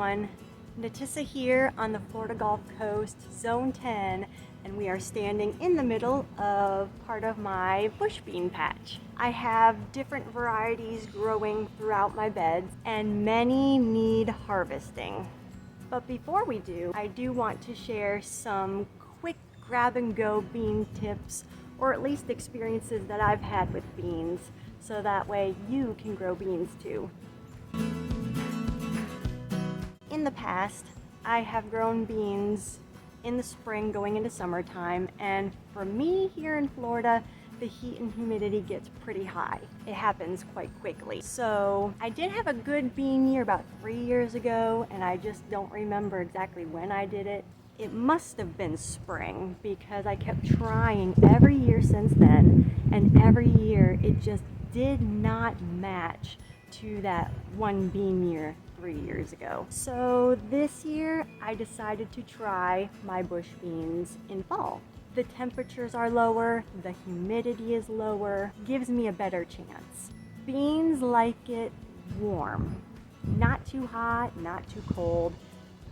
everyone. Natissa here on the Florida Gulf Coast, Zone 10, and we are standing in the middle of part of my bush bean patch. I have different varieties growing throughout my beds, and many need harvesting. But before we do, I do want to share some quick grab and go bean tips, or at least experiences that I've had with beans, so that way you can grow beans too. In the past, I have grown beans in the spring going into summertime, and for me here in Florida, the heat and humidity gets pretty high. It happens quite quickly. So I did have a good bean year about 3 years ago, and I just don't remember exactly when I did it. It must have been spring because I kept trying every year since then, and every year it just did not match to that one bean year 3 years ago. So this year I decided to try my bush beans in fall. The temperatures are lower, the humidity is lower, gives me a better chance. Beans like it warm, not too hot, not too cold,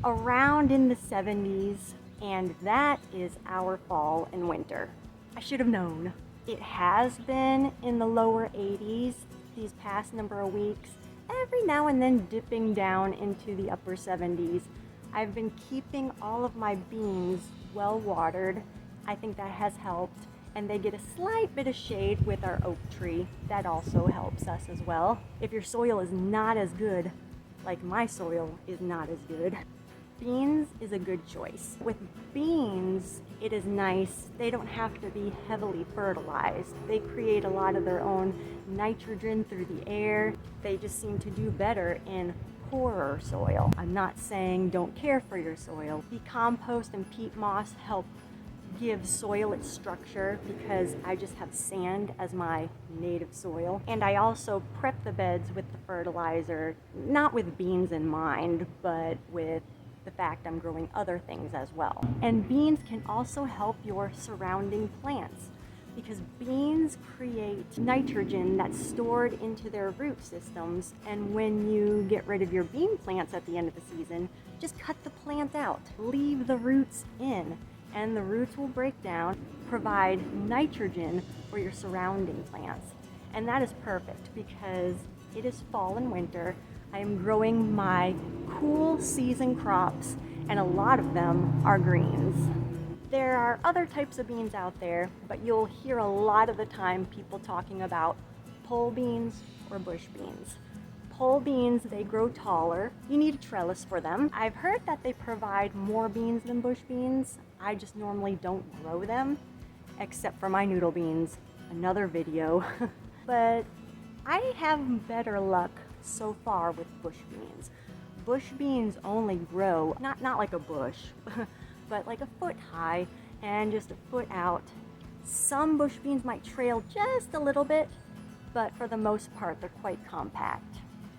around in the 70s, and that is our fall and winter. I should have known. It has been in the lower 80s these past number of weeks, every now and then dipping down into the upper 70s. I've been keeping all of my beans well watered. I think that has helped, and they get a slight bit of shade with our oak tree. That also helps us as well. If your soil is not as good, like my soil is not as good, beans is a good choice. With beans, it is nice. They don't have to be heavily fertilized. They create a lot of their own nitrogen through the air. They just seem to do better in poorer soil. I'm not saying don't care for your soil. The compost and peat moss help give soil its structure because I just have sand as my native soil. And I also prep the beds with the fertilizer, not with beans in mind, but with the fact I'm growing other things as well. And beans can also help your surrounding plants because beans create nitrogen that's stored into their root systems, and when you get rid of your bean plants at the end of the season, just cut the plant out, leave the roots in, and the roots will break down, provide nitrogen for your surrounding plants. And that is perfect because it is fall and winter. I am growing my cool season crops, and a lot of them are greens. There are other types of beans out there, but you'll hear a lot of the time people talking about pole beans or bush beans. Pole beans, they grow taller. You need a trellis for them. I've heard that they provide more beans than bush beans. I just normally don't grow them, except for my noodle beans, another video. But I have better luck so far with bush beans. Bush beans only grow, not like a bush, but like a foot high and just a foot out. Some bush beans might trail just a little bit, but for the most part, they're quite compact.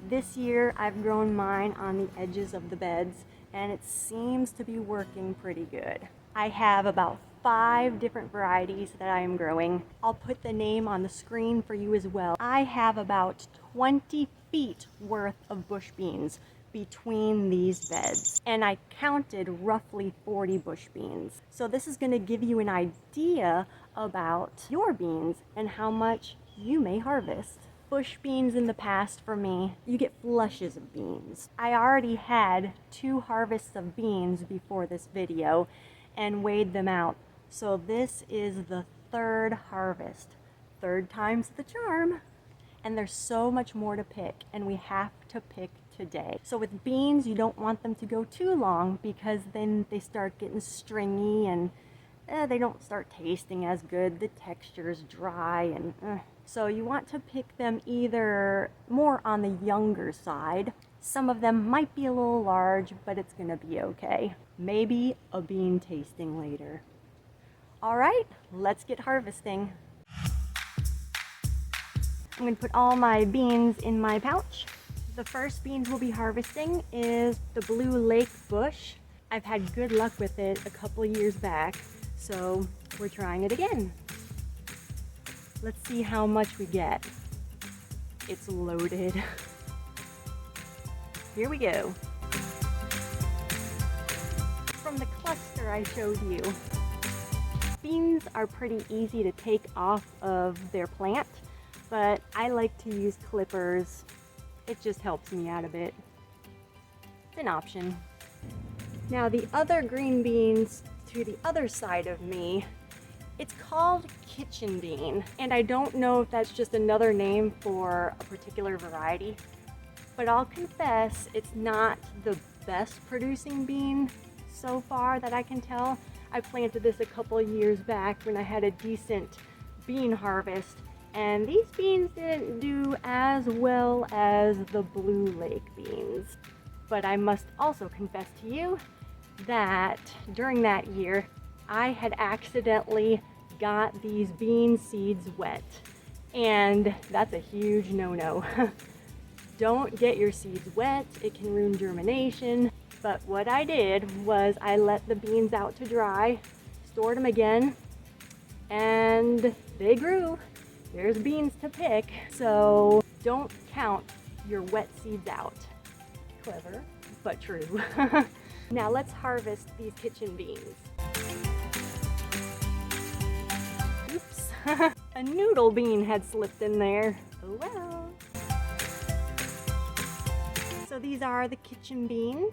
This year, I've grown mine on the edges of the beds, and it seems to be working pretty good. I have about 5 different varieties that I am growing. I'll put the name on the screen for you as well. I have about 20 feet worth of bush beans between these beds, and I counted roughly 40 bush beans. So this is going to give you an idea about your beans and how much you may harvest. Bush beans in the past for me, you get flushes of beans. I already had 2 harvests of beans before this video and weighed them out. So this is the 3rd harvest. 3rd time's the charm. And there's so much more to pick, and we have to pick today. So with beans, you don't want them to go too long because then they start getting stringy and they don't start tasting as good. The texture's dry and So you want to pick them either more on the younger side. Some of them might be a little large, but it's gonna be okay. Maybe a bean tasting later. All right, let's get harvesting. I'm going to put all my beans in my pouch. The first beans we'll be harvesting is the Blue Lake Bush. I've had good luck with it a couple years back, so we're trying it again. Let's see how much we get. It's loaded. Here we go. from the cluster I showed you. Beans are pretty easy to take off of their plant, but I like to use clippers. It just helps me out a bit. It's an option. Now the other green beans to the other side of me, it's called kitchen bean, and I don't know if that's just another name for a particular variety, but I'll confess it's not the best producing bean so far that I can tell. I planted this a couple years back when I had a decent bean harvest, and these beans didn't do as well as the Blue Lake beans. But I must also confess to you that during that year, I had accidentally got these bean seeds wet, and that's a huge no-no. Don't get your seeds wet, it can ruin germination. But what I did was I let the beans out to dry, stored them again, and they grew. There's beans to pick, so don't count your wet seeds out. Clever, but true. Now let's harvest these kitchen beans. Oops, a noodle bean had slipped in there. Oh well. So these are the kitchen beans.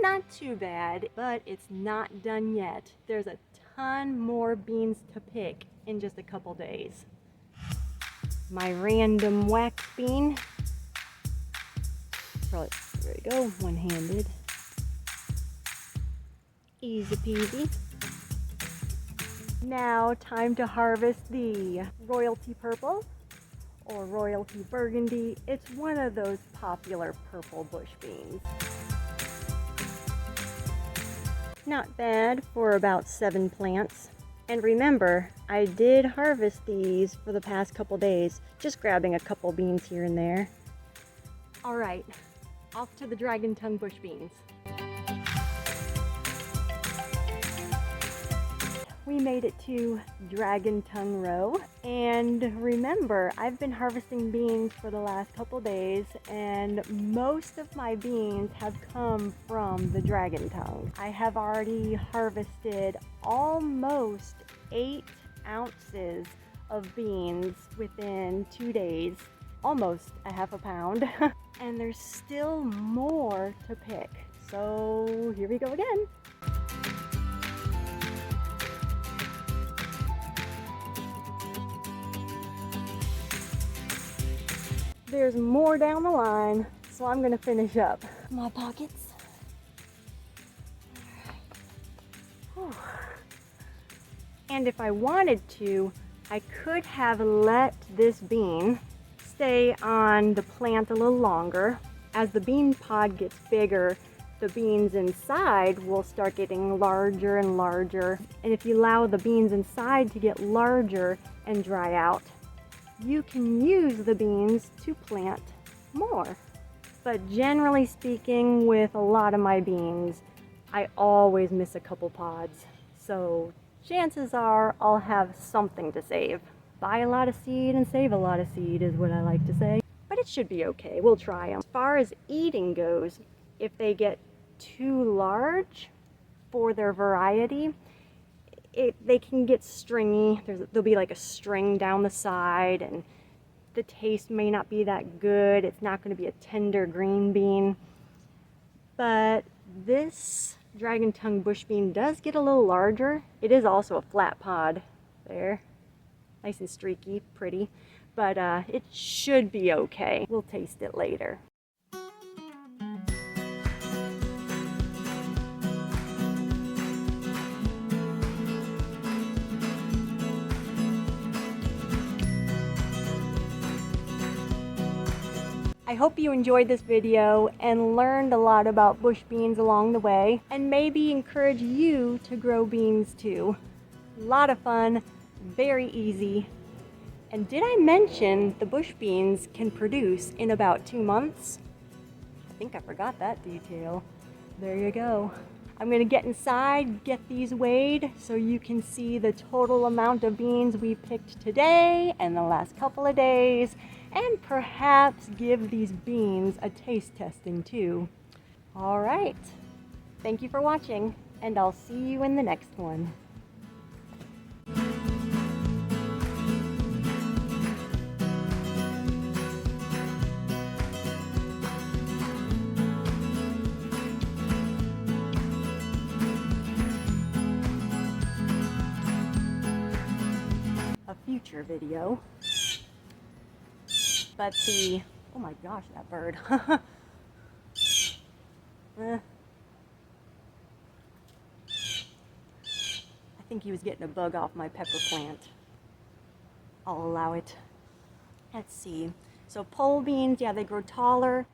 Not too bad, but it's not done yet. There's a ton more beans to pick in just a couple days. My random wax bean. Probably, there we go, one-handed. Easy peasy. Now time to harvest the Royalty Purple or Royalty Burgundy. It's one of those popular purple bush beans. Not bad for about 7 plants. And remember, I did harvest these for the past couple days, just grabbing a couple beans here and there. All right, off to the Dragon Tongue bush beans. We made it to Dragon Tongue Row, and remember, I've been harvesting beans for the last couple days, and most of my beans have come from the Dragon Tongue. I have already harvested almost 8 ounces of beans within 2 days, almost a half a pound, and there's still more to pick. So here we go again. There's more down the line, so I'm gonna finish up my pockets. Whew. And if I wanted to, I could have let this bean stay on the plant a little longer. As the bean pod gets bigger, the beans inside will start getting larger and larger. And if you allow the beans inside to get larger and dry out, you can use the beans to plant more. But generally speaking, with a lot of my beans, I always miss a couple pods. So chances are I'll have something to save. Buy a lot of seed and save a lot of seed is what I like to say. But it should be okay, we'll try them. As far as eating goes, if they get too large for their variety, they can get stringy. There'll be like a string down the side, and the taste may not be that good. It's not going to be a tender green bean. But this Dragon Tongue bush bean does get a little larger. It is also a flat pod there. Nice and streaky, pretty. But it should be okay. We'll taste it later. I hope you enjoyed this video and learned a lot about bush beans along the way, and maybe encourage you to grow beans too. A lot of fun, very easy. And did I mention the bush beans can produce in about 2 months? I think I forgot that detail. There you go. I'm gonna get inside, get these weighed so you can see the total amount of beans we picked today and the last couple of days, and perhaps give these beans a taste testing too. All right, thank you for watching. and I'll see you in the next one. A future video. But oh my gosh, that bird. I think he was getting a bug off my pepper plant. I'll allow it. Let's see. So pole beans, yeah, they grow taller.